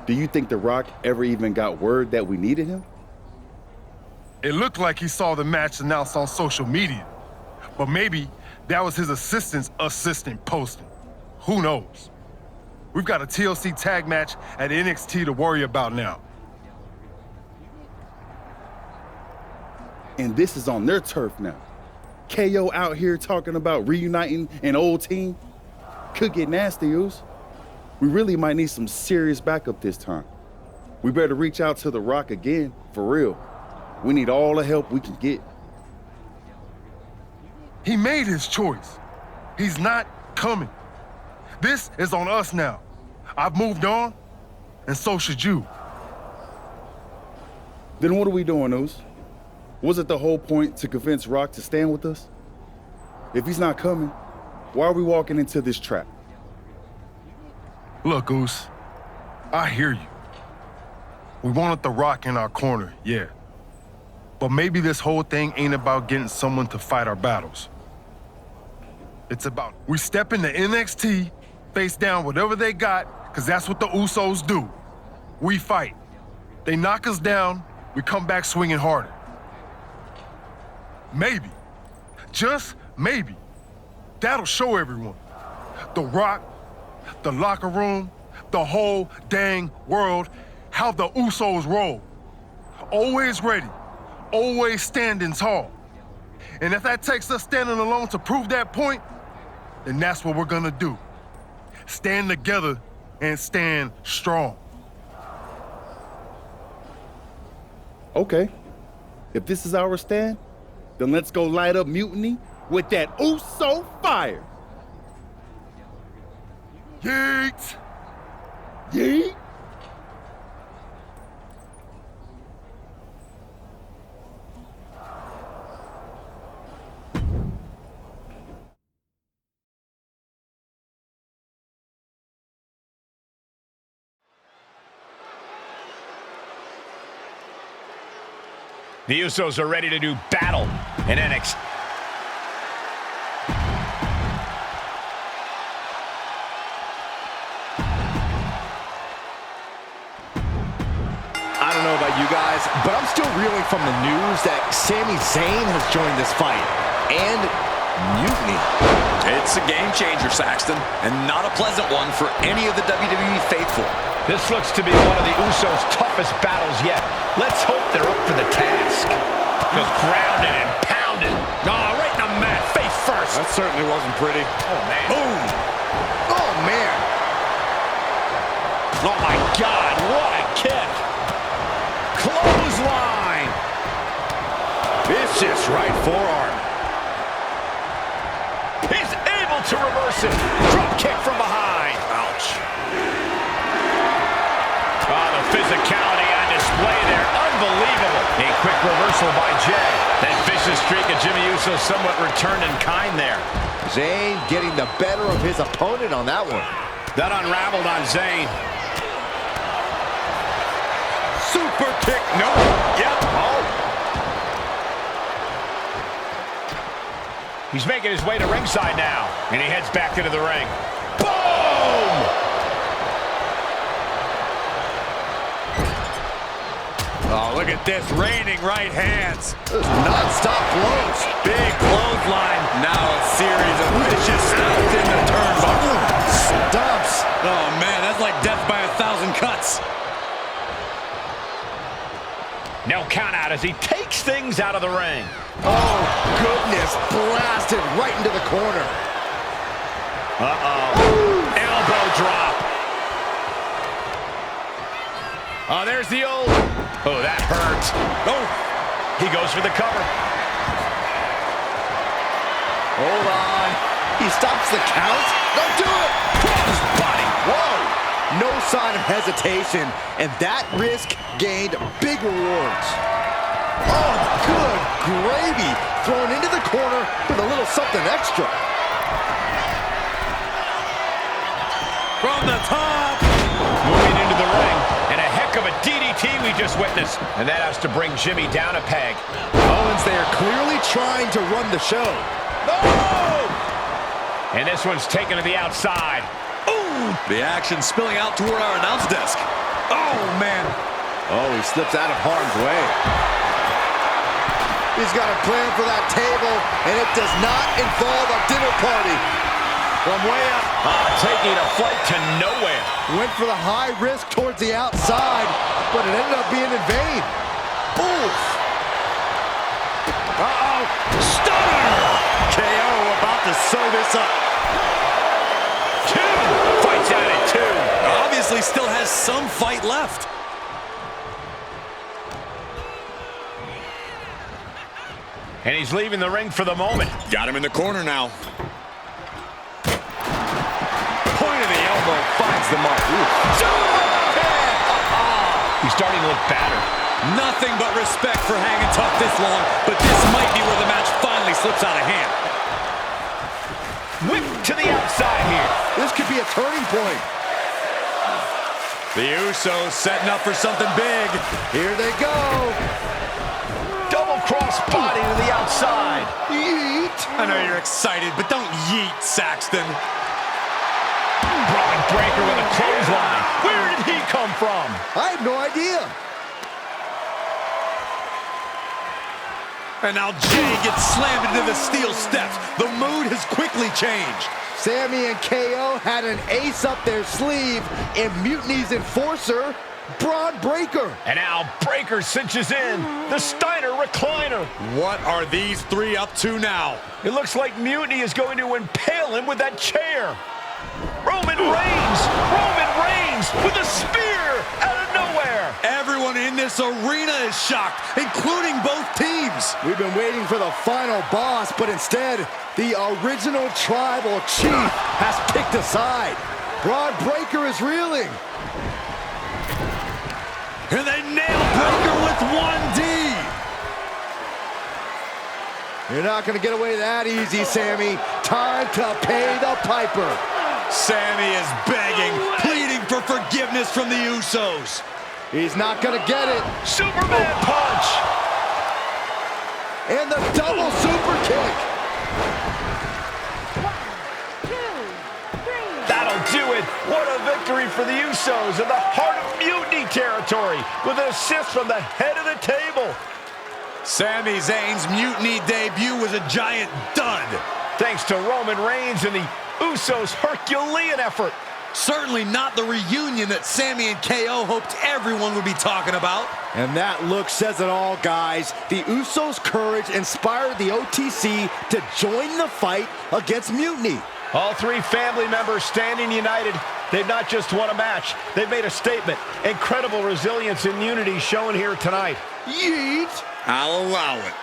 Do you think The Rock ever even got word that we needed him? It looked like he saw the match announced on social media, but maybe that was his assistant's assistant posting. Who knows? We've got a TLC tag match at NXT to worry about now. And this is on their turf now. KO out here talking about reuniting an old team. Could get nasty, Us. We really might need some serious backup this time. We better reach out to The Rock again, for real. We need all the help we can get. He made his choice. He's not coming. This is on us now. I've moved on, and so should you. Then what are we doing, Us? Was it the whole point to convince Rock to stand with us? If he's not coming, why are we walking into this trap? Look, Us, I hear you. We wanted The Rock in our corner, yeah. But maybe this whole thing ain't about getting someone to fight our battles. It's about we step into NXT, face down whatever they got, because that's what the Usos do. We fight. They knock us down, we come back swinging harder. Maybe, just maybe, that'll show everyone. The Rock, the locker room, the whole dang world, how the Usos roll. Always ready, always standing tall. And if that takes us standing alone to prove that point, then that's what we're gonna do. Stand together and stand strong. Okay, if this is our stand, then let's go light up Mutiny with that Uso fire. Yeet! Yeet! The Usos are ready to do battle in NXT. I don't know about you guys, but I'm still reeling from the news that Sami Zayn has joined this fight. And Mutiny. It's a game changer, Saxton, and not a pleasant one for any of the WWE faithful. This looks to be one of the Usos' toughest battles yet. Let's hope they're up for the task. Just grounded and pounded. Oh, right in the mat, face first. That certainly wasn't pretty. Oh, man. Boom. Oh, man. Oh, my God, what a kick. Clothesline. Vicious right forearm. He's able to reverse it. Drop kick from behind. Ouch. Oh, the physicality on display there. Unbelievable. A quick reversal by Jay. That vicious streak of Jimmy Uso somewhat returned in kind there. Zayn getting the better of his opponent on that one. That unraveled on Zayn. Super kick. No. Yep. Oh. He's making his way to ringside now. And he heads back into the ring. Boom! Oh, look at this, raining right hands. Non-stop blows. Big clothesline. Now a series of vicious stomps in the turnbuckle. Stomps. Oh, man, that's like death by 1,000 cuts. No count out as he takes things out of the ring. Oh, goodness. Blasted right into the corner. Uh-oh. Elbow drop. Oh, there's the old... Oh, that hurts. Oh, he goes for the cover. Hold on. He stops the count. Don't do it. His body. Whoa. No sign of hesitation. And that risk gained big rewards. Oh, good gravy. Thrown into the corner with a little something extra. From the top. Moving into the ring. And a heck of a DDT we just witnessed. And that has to bring Jimmy down a peg. Owens, they are clearly trying to run the show. No! And this one's taken to the outside. Ooh! The action spilling out toward our announce desk. Oh, man. Oh, he slips out of harm's way. He's got a plan for that table, and it does not involve a dinner party. From way up, taking a flight to nowhere. Went for the high risk towards the outside, but it ended up being in vain. Oof. Uh-oh. Stunner! KO about to sew this up. Two. Fights out at two. Obviously still has some fight left. And he's leaving the ring for the moment. Got him in the corner now. Point of the elbow finds the mark. He's starting to look battered. Nothing but respect for hanging tough this long, but this might be where the match finally slips out of hand. Whip to the outside here. This could be a turning point. The Usos setting up for something big. Here they go. Double cross body to the outside. Yeet. I know you're excited, but don't yeet, Saxton. Broad breaker with a clothesline. Where did he come from? I have no idea. And now Jay gets slammed into the steel steps. The mood has quickly changed. Sammy and KO had an ace up their sleeve in Mutiny's enforcer, Broad Breaker. And now Breaker cinches in. The Steiner recliner. What are these three up to now? It looks like Mutiny is going to impale him with that chair. Roman Reigns with a spear out of nowhere. Everyone in this arena is shocked, including both teams. We've been waiting for the final boss, but instead, the original tribal chief has picked a side. Broad Breaker is reeling. And they nail Breaker with 1D. You're not going to get away that easy, Sammy. Time to pay the piper. Sammy is begging, pleading for forgiveness from the Usos. He's not going to get it. Superman punch. And the double super kick. 1, 2, 3. That'll do it. What a victory for the Usos in the heart of Mutiny territory with an assist from the head of the table. Sami Zayn's Mutiny debut was a giant dud. Thanks to Roman Reigns and the Usos' Herculean effort. Certainly not the reunion that Sammy and KO hoped everyone would be talking about. And that look says it all, guys. The Usos' courage inspired the OTC to join the fight against Mutiny. All three family members standing united. They've not just won a match, they've made a statement. Incredible resilience and unity shown here tonight. Yeet! I'll allow it.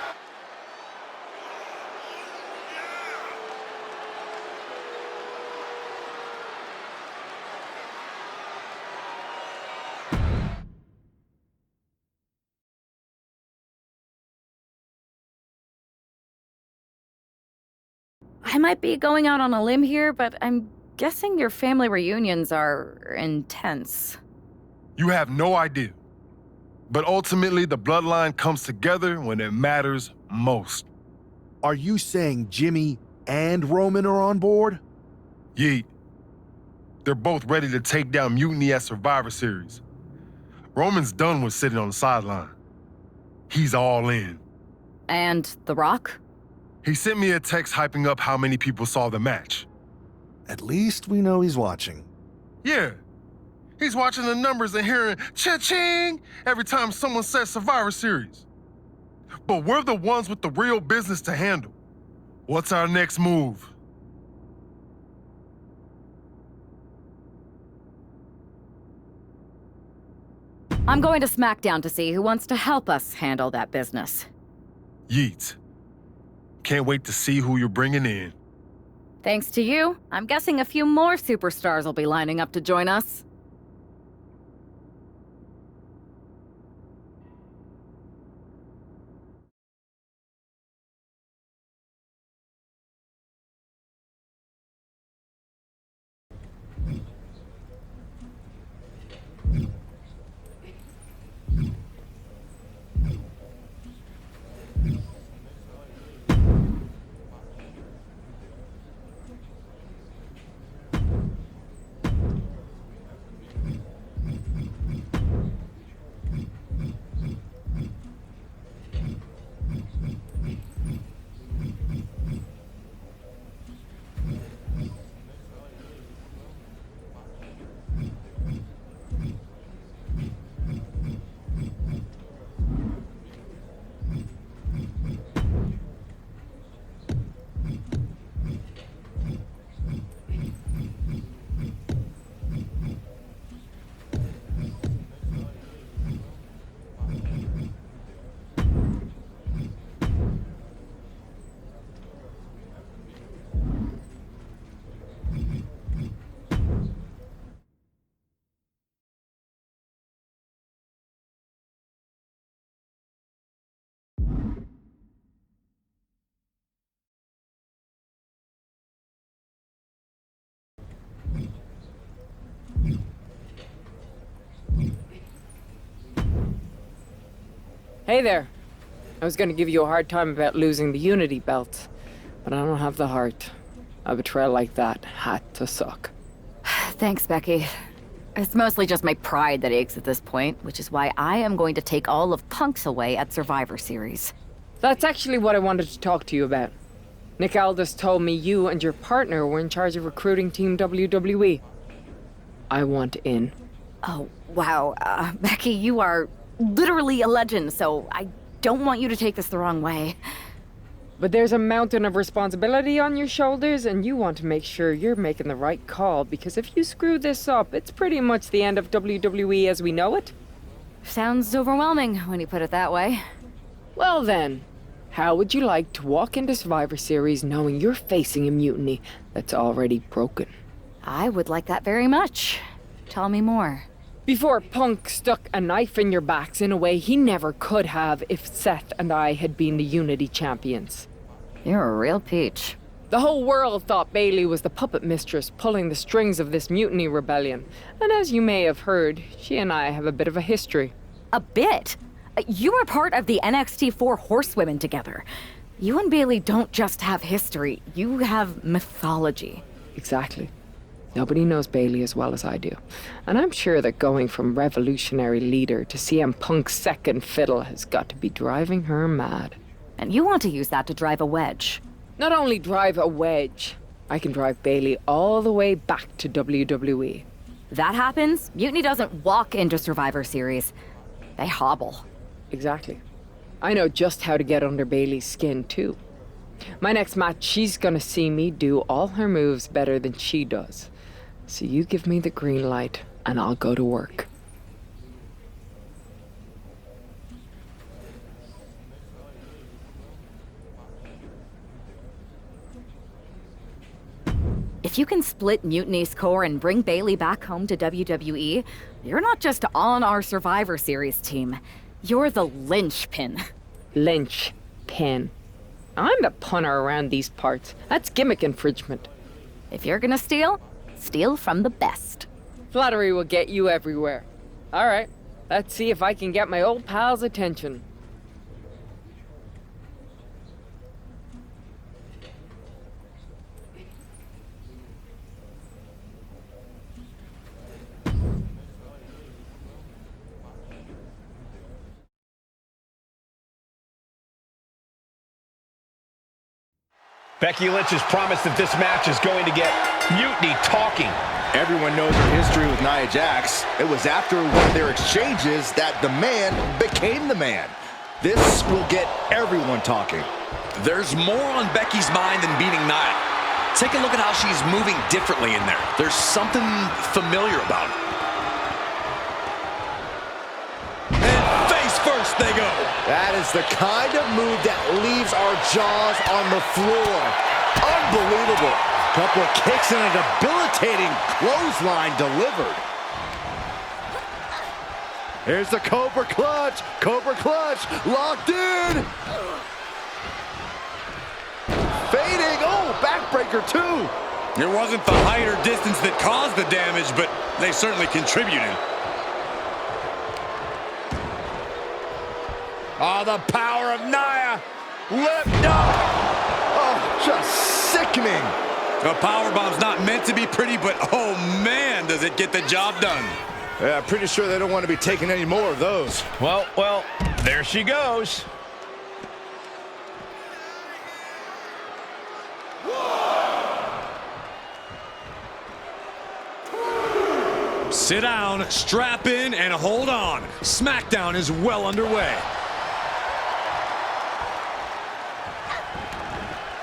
I might be going out on a limb here, but I'm guessing your family reunions are intense. You have no idea. But ultimately, the bloodline comes together when it matters most. Are you saying Jimmy and Roman are on board? Yeet. They're both ready to take down Mutiny at Survivor Series. Roman's done with sitting on the sideline. He's all in. And The Rock? He sent me a text hyping up how many people saw the match. At least we know he's watching. Yeah. He's watching the numbers and hearing cha-ching every time someone says Survivor Series. But we're the ones with the real business to handle. What's our next move? I'm going to SmackDown to see who wants to help us handle that business. Yeet. Can't wait to see who you're bringing in. Thanks to you, I'm guessing a few more superstars will be lining up to join us. Hey there. I was gonna give you a hard time about losing the Unity belt, but I don't have the heart. A betrayal like that had to suck. Thanks, Becky. It's mostly just my pride that aches at this point, which is why I am going to take all of Punk's away at Survivor Series. That's actually what I wanted to talk to you about. Nick Aldis told me you and your partner were in charge of recruiting Team WWE. I want in. Oh, wow. Becky, you are literally a legend, so I don't want you to take this the wrong way. But there's a mountain of responsibility on your shoulders, and you want to make sure you're making the right call, because if you screw this up, it's pretty much the end of WWE as we know it. Sounds overwhelming when you put it that way. Well then, how would you like to walk into Survivor Series knowing you're facing a mutiny that's already broken? I would like that very much. Tell me more. Before Punk stuck a knife in your backs in a way he never could have if Seth and I had been the Unity champions. You're a real peach. The whole world thought Bayley was the puppet mistress pulling the strings of this mutiny rebellion. And as you may have heard, she and I have a bit of a history. A bit? You were part of the NXT 4 Horsewomen together. You and Bayley don't just have history, you have mythology. Exactly. Nobody knows Bayley as well as I do. And I'm sure that going from revolutionary leader to CM Punk's second fiddle has got to be driving her mad. And you want to use that to drive a wedge. Not only drive a wedge, I can drive Bayley all the way back to WWE. That happens, Mutiny doesn't walk into Survivor Series. They hobble. Exactly. I know just how to get under Bayley's skin, too. My next match, she's gonna see me do all her moves better than she does. So you give me the green light, and I'll go to work. If you can split Mutiny's core and bring Bayley back home to WWE, you're not just on our Survivor Series team. You're the linchpin. Linchpin. I'm the punter around these parts. That's gimmick infringement. If you're gonna steal, steal from the best. Flattery will get you everywhere. All right, let's see if I can get my old pal's attention. Becky Lynch has promised that this match is going to get Mutiny talking. Everyone knows her history with Nia Jax. It was after one of their exchanges that the man became the man. This will get everyone talking. There's more on Becky's mind than beating Nia. Take a look at how she's moving differently in there. There's something familiar about it. And face first they go. That is the kind of move that leaves our jaws on the floor. Unbelievable. Couple of kicks and a debilitating clothesline delivered. Here's the Cobra Clutch. Cobra Clutch locked in. Fading. Oh, backbreaker too. It wasn't the height or distance that caused the damage, but they certainly contributed. Oh, the power of Nia. Lift up. Oh, just sickening. A powerbomb's not meant to be pretty, but oh man, does it get the job done. Yeah, pretty sure they don't want to be taking any more of those. Well, there she goes. Sit down, strap in, and hold on. SmackDown is well underway.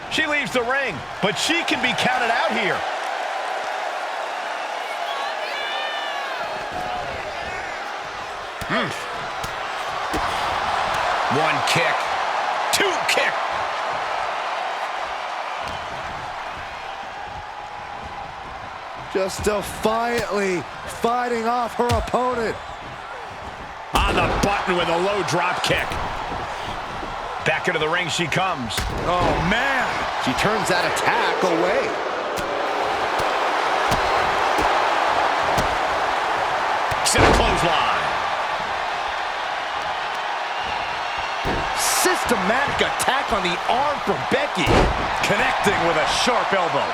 She leaves the ring, but she can be counted out here. One kick, two kick. Just defiantly fighting off her opponent. On the button with a low drop kick. Back into the ring she comes. Oh, man. She turns that attack away. Set a clothesline. systematic attack on the arm from Becky. Connecting with a sharp elbow.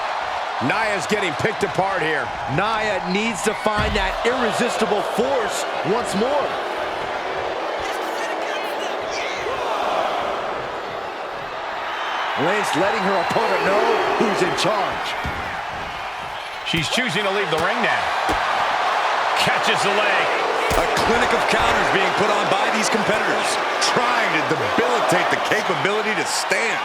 Nia's getting picked apart here. Nia needs to find that irresistible force once more. Lynch letting her opponent know who's in charge. She's choosing to leave the ring now. Catches the leg. A clinic of counters being put on by these competitors, trying to debilitate the capability to stand.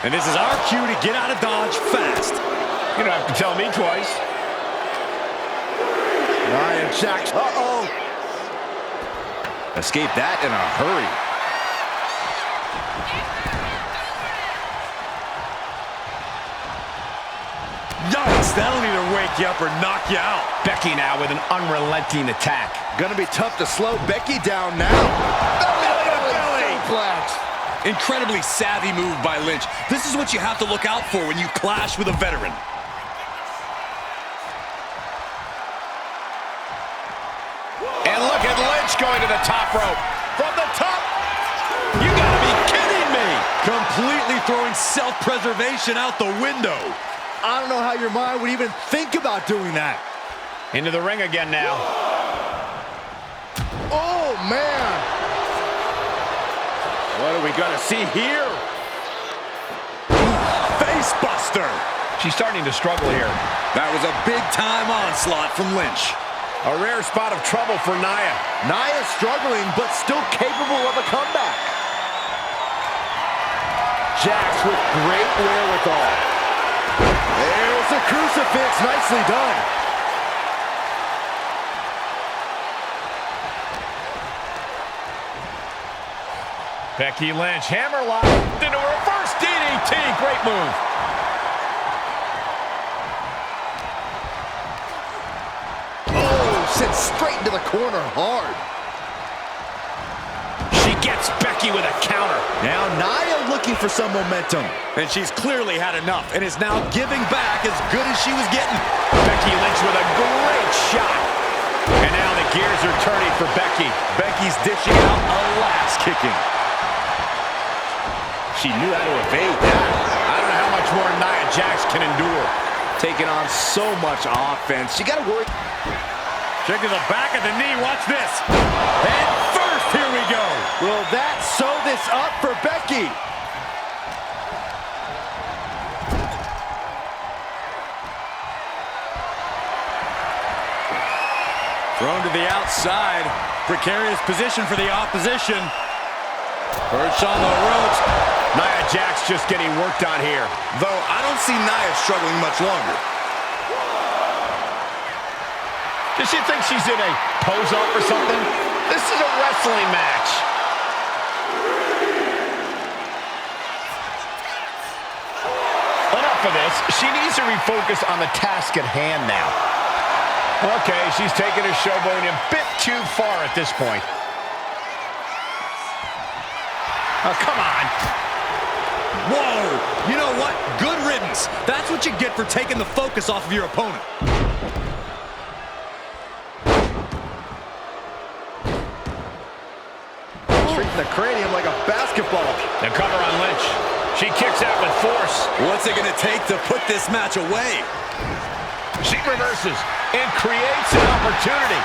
And this is our cue to get out of Dodge fast. You don't have to tell me twice. Nia Jax, Escape that in a hurry. Yikes, that'll either wake you up or knock you out. Becky now with an unrelenting attack. gonna be tough to slow Becky down now. Belly suplex. Incredibly savvy move by Lynch. This is what you have to look out for when you clash with a veteran. And look at Lynch going to the top rope. From the top. You gotta be kidding me. Completely throwing self-preservation out the window. I don't know how your mind would even think about doing that. Into the ring again now. Oh, man. What are we gonna see here? Face buster. She's starting to struggle here. That was a big-time onslaught from Lynch. A rare spot of trouble for Nia. Nia's struggling, but still capable of a comeback. Jax with great wherewithal. There's the crucifix, nicely done. Becky Lynch, hammerlock into a reverse DDT. Great move. Sent straight into the corner hard. She gets Becky with a counter. Now Nia looking for some momentum. And she's clearly had enough and is now giving back as good as she was getting. Becky Lynch with a great shot. And now the gears are turning for Becky. Becky's dishing out a last kicking. She knew how to evade that. I don't know how much more Nia Jax can endure. Taking on so much offense. You got to worry. Check to the back of the knee. Watch this. And first, here we go. Will that sew this up for Becky? Thrown to the outside. Precarious position for the opposition. Perch on the ropes. Nia Jax just getting worked on here. Though I don't see Nia struggling much longer. Does she think she's in a pose-off or something? This is a wrestling match. Enough of this. She needs to refocus on the task at hand now. Okay, she's taking a showboating a bit too far at this point. Oh, come on. Whoa! You know what? Good riddance. That's what you get for taking the focus off of your opponent. Treating the cranium like a basketball. The cover on Lynch. She kicks out with force. What's it going to take to put this match away? She reverses and creates an opportunity.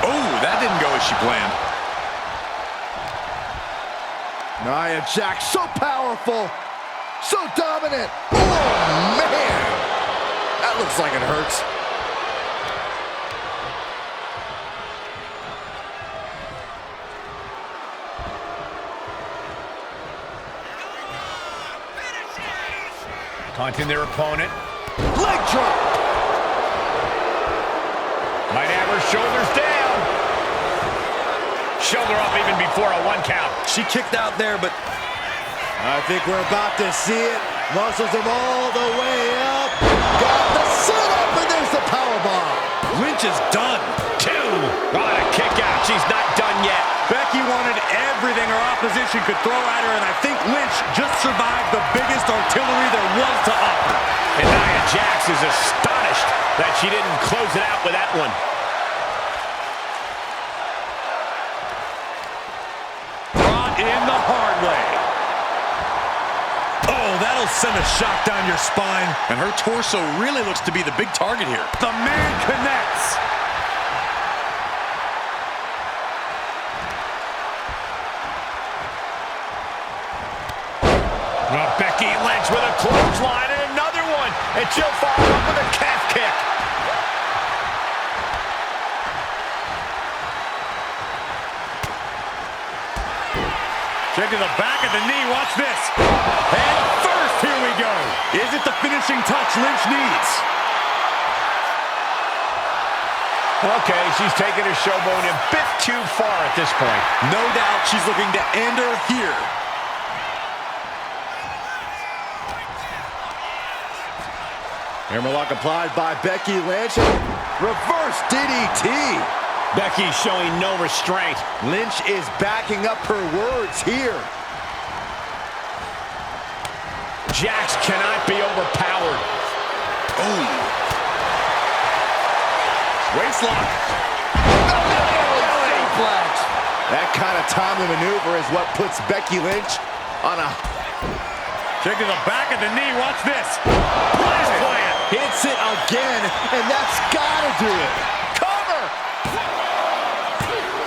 Oh, that didn't go as she planned. Nia Jax, so powerful, so dominant. Oh, man. That looks like it hurts. Taunting their opponent. Leg drop. Might have her shoulders down. Shoulder up even before a 1 count. She kicked out there, but I think we're about to see it. Muscles them all the way up. Got the setup, and there's the powerbomb. Lynch is done. 2. On a kick out. She's not done yet. Becky wanted everything her opposition could throw at her, and I think Lynch just survived the biggest artillery there was to offer. And Nia Jax is astonished that she didn't close it out with that one. in the hard way. Oh, that'll send a shot down your spine. And her torso really looks to be the big target here. The man connects. Well, Becky Lynch with a clothesline and another one. And she'll follow up with a calf kick. Kick to the back of the knee. Watch this. And first, here we go. Is it the finishing touch Lynch needs? Okay, she's taking her showboat a bit too far at this point. No doubt she's looking to end her here. Hammerlock applied by Becky Lynch. Reverse DDT. Becky showing no restraint. Lynch is backing up her words here. Jax cannot be overpowered. Oh. Waistlock. That kind of timely maneuver is what puts Becky Lynch on a... Kick to the back of the knee. Watch this. Place plant. Hits it again, and that's gotta do it. Cover.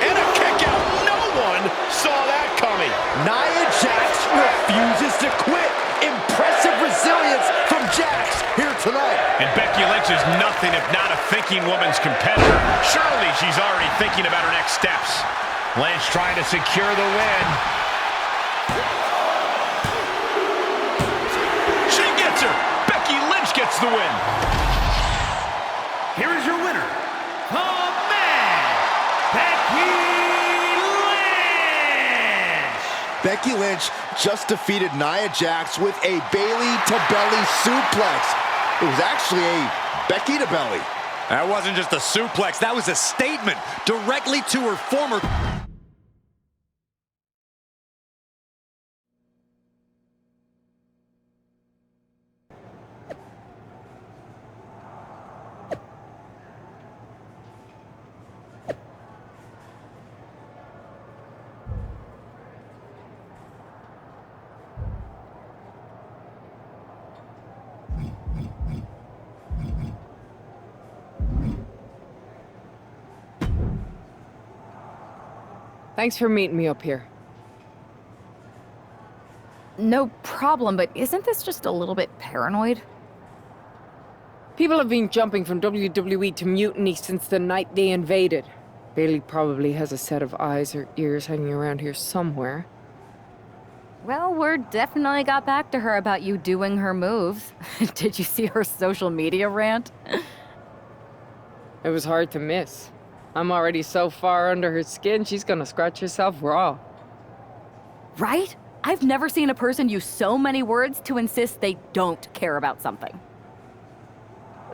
And a kick out. No one saw that coming. Nia Jax refuses to quit. Impressive resilience from Jax here tonight. And Becky Lynch is nothing if not a thinking woman's competitor. Surely she's already thinking about her next steps. Lynch trying to secure the win. She gets her. Becky Lynch gets the win. Here is your winner, the man, Becky Lynch. Becky Lynch just defeated Nia Jax with a Bayley-to-belly suplex. It was actually a Becky to belly. That wasn't just a suplex, that was a statement directly to her former... Thanks for meeting me up here. No problem, but isn't this just a little bit paranoid? People have been jumping from WWE to Mutiny since the night they invaded. Bayley probably has a set of eyes or ears hanging around here somewhere. Well, word definitely got back to her about you doing her moves. Did you see her social media rant? It was hard to miss. I'm already so far under her skin, she's gonna scratch herself raw. Right? I've never seen a person use so many words to insist they don't care about something.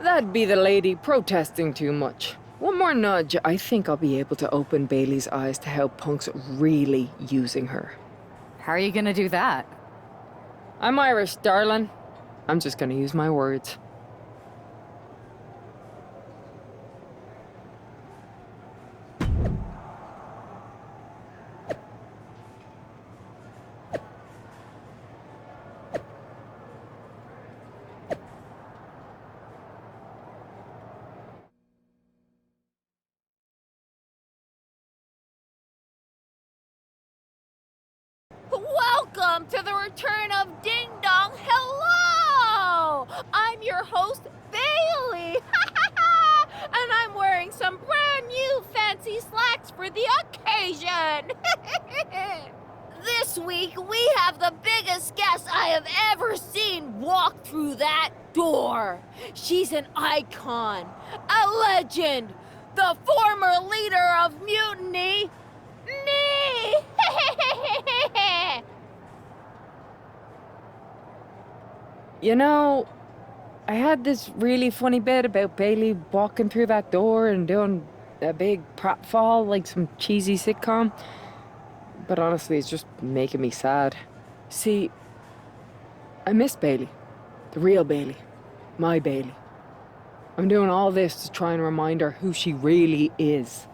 That'd be the lady protesting too much. One more nudge, I think I'll be able to open Bayley's eyes to how Punk's really using her. How are you gonna do that? I'm Irish, darling. I'm just gonna use my words. Welcome to the return of Ding Dong. Hello! I'm your host, Bayley. And I'm wearing some brand new fancy slacks for the occasion. This week, we have the biggest guest I have ever seen walk through that door. She's an icon, a legend, the former leader of Mutiny, me! You know, I had this really funny bit about Bayley walking through that door and doing a big pratfall like some cheesy sitcom. But honestly, it's just making me sad. See, I miss Bayley. The real Bayley. My Bayley. I'm doing all this to try and remind her who she really is.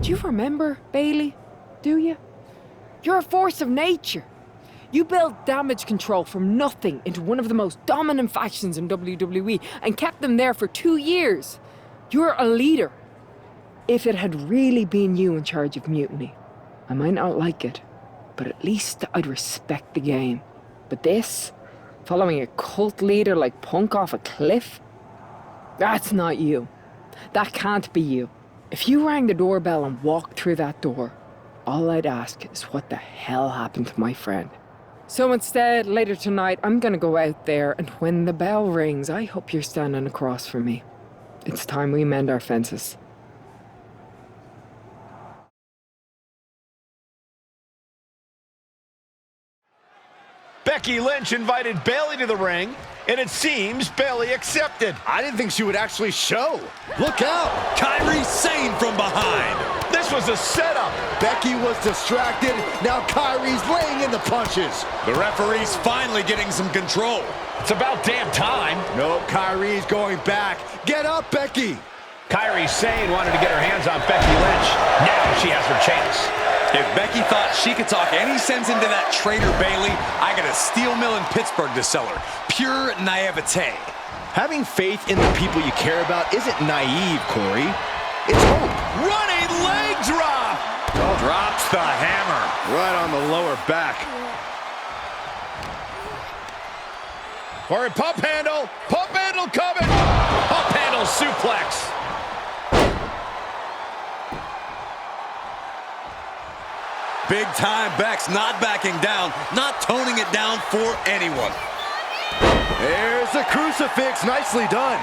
Do you remember, Bayley? Do you? You're a force of nature. You built damage control from nothing into one of the most dominant factions in WWE and kept them there for 2 years. You're a leader. If it had really been you in charge of Mutiny, I might not like it, but at least I'd respect the game. But this, following a cult leader like Punk off a cliff, that's not you. That can't be you. If you rang the doorbell and walked through that door, all I'd ask is what the hell happened to my friend. So instead, later tonight, I'm gonna go out there, and when the bell rings, I hope you're standing across from me. It's time we mend our fences. Becky Lynch invited Bayley to the ring, and it seems Bayley accepted. I didn't think she would actually show. Look out! Kairi Sane from behind. This was a setup. Becky was distracted. Now Kairi's laying in the punches. The referee's finally getting some control. It's about damn time. Nope, Kairi's going back. Get up, Becky! Kairi Sane wanted to get her hands on Becky Lynch. Now she has her chance. If Becky thought she could talk any sense into that traitor Bayley, I got a steel mill in Pittsburgh to sell her. Pure naivete. Having faith in the people you care about isn't naive, Corey. It's hope. Running leg drop! Drops the hammer. Right on the lower back. Corey, pump handle. Pump handle coming. Pump handle suplex. Big time Beck's not backing down, not toning it down for anyone. There's the crucifix. Nicely done.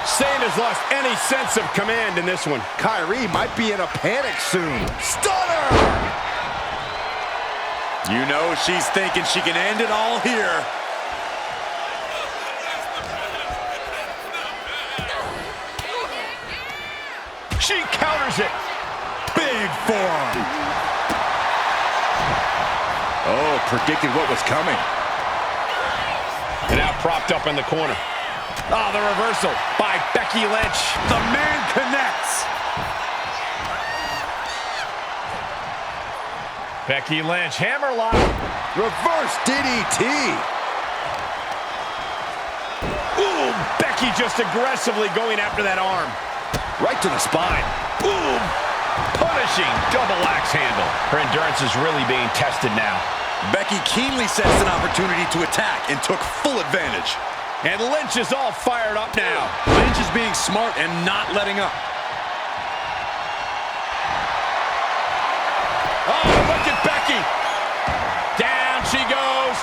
Sane has lost any sense of command in this one. Kairi might be in a panic soon. Stunner! You know she's thinking she can end it all here. She counters it. Big forearm. Oh, predicted what was coming. And now propped up in the corner. Oh, the reversal by Becky Lynch. The man connects. Becky Lynch, hammerlock. Reverse DDT. Ooh, Becky just aggressively going after that arm. Right to the spine. Boom! Punishing double axe handle. Her endurance is really being tested now. Becky keenly sensed an opportunity to attack and took full advantage. And Lynch is all fired up now. Lynch is being smart and not letting up. Oh, look at Becky. Down she goes.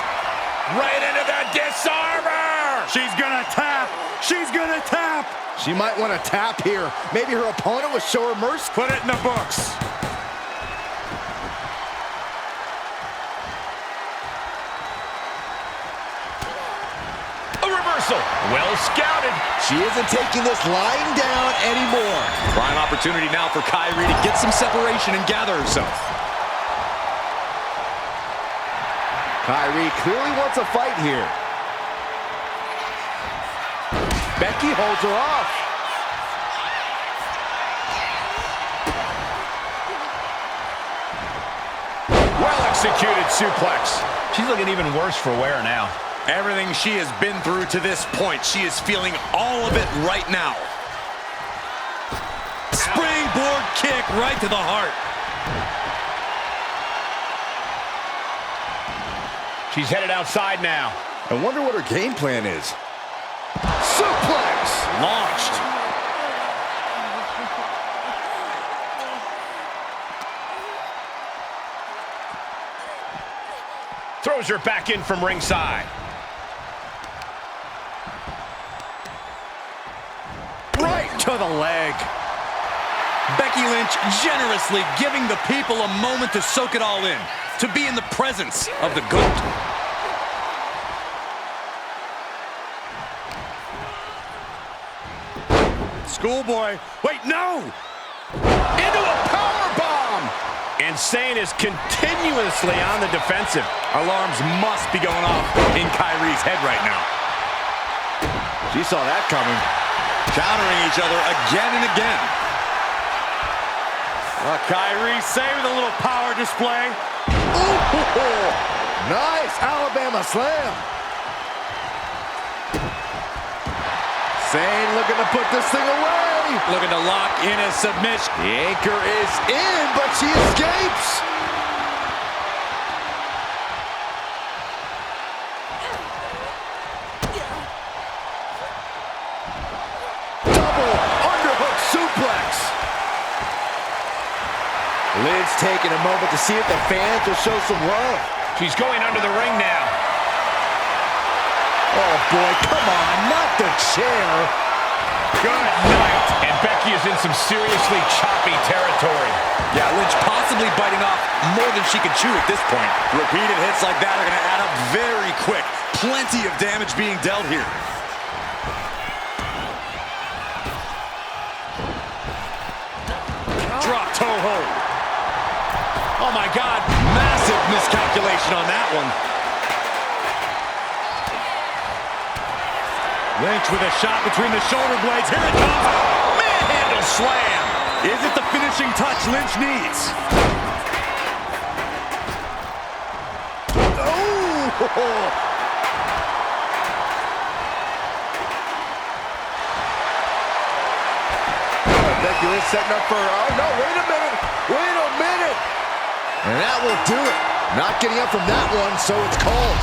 Right into the disarmer. She's gonna tap. She's gonna tap. She might want to tap here. Maybe her opponent will show her mercy. Put it in the books. A reversal. Well scouted. She isn't taking this lying down anymore. Prime opportunity now for Kairi to get some separation and gather herself. Kairi clearly wants a fight here. Becky holds her off. Well-executed suplex. She's looking even worse for wear now. Everything she has been through to this point, she is feeling all of it right now. Springboard kick right to the heart. She's headed outside now. I wonder what her game plan is. Suplex! Launched. Throws her back in from ringside. Right to the leg. Becky Lynch generously giving the people a moment to soak it all in, to be in the presence of the GOAT. Schoolboy. Wait, no! Into a powerbomb! And Sane is continuously on the defensive. Alarms must be going off in Kairi's head right now. She saw that coming. Countering each other again and again. Kyrie saving a little power display. Ooh, nice Alabama slam. Zayn looking to put this thing away. Looking to lock in a submission. The anchor is in, but she escapes. Double underhook suplex. Lynch taking a moment to see if the fans will show some love. She's going under the ring now. Oh boy, come on, not the chair. Good night. And Becky is in some seriously choppy territory. Yeah, Lynch possibly biting off more than she can chew at this point. Repeated hits like that are going to add up very quick. Plenty of damage being dealt here. Drop toe hold. Oh my God, massive miscalculation on that one. Lynch with a shot between the shoulder blades. Here it comes. Manhandle slam. Is it the finishing touch Lynch needs? Oh! Becky Lynch setting up for, oh no, wait a minute. And that will do it. Not getting up from that one, so it's called.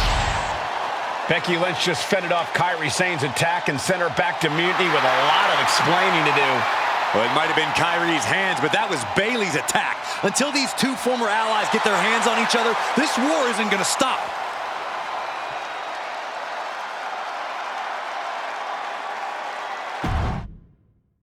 Becky Lynch just fended off Kairi Sane's attack and sent her back to Mutiny with a lot of explaining to do. Well, it might have been Kairi's hands, but that was Bayley's attack. Until these two former allies get their hands on each other, this war isn't going to stop.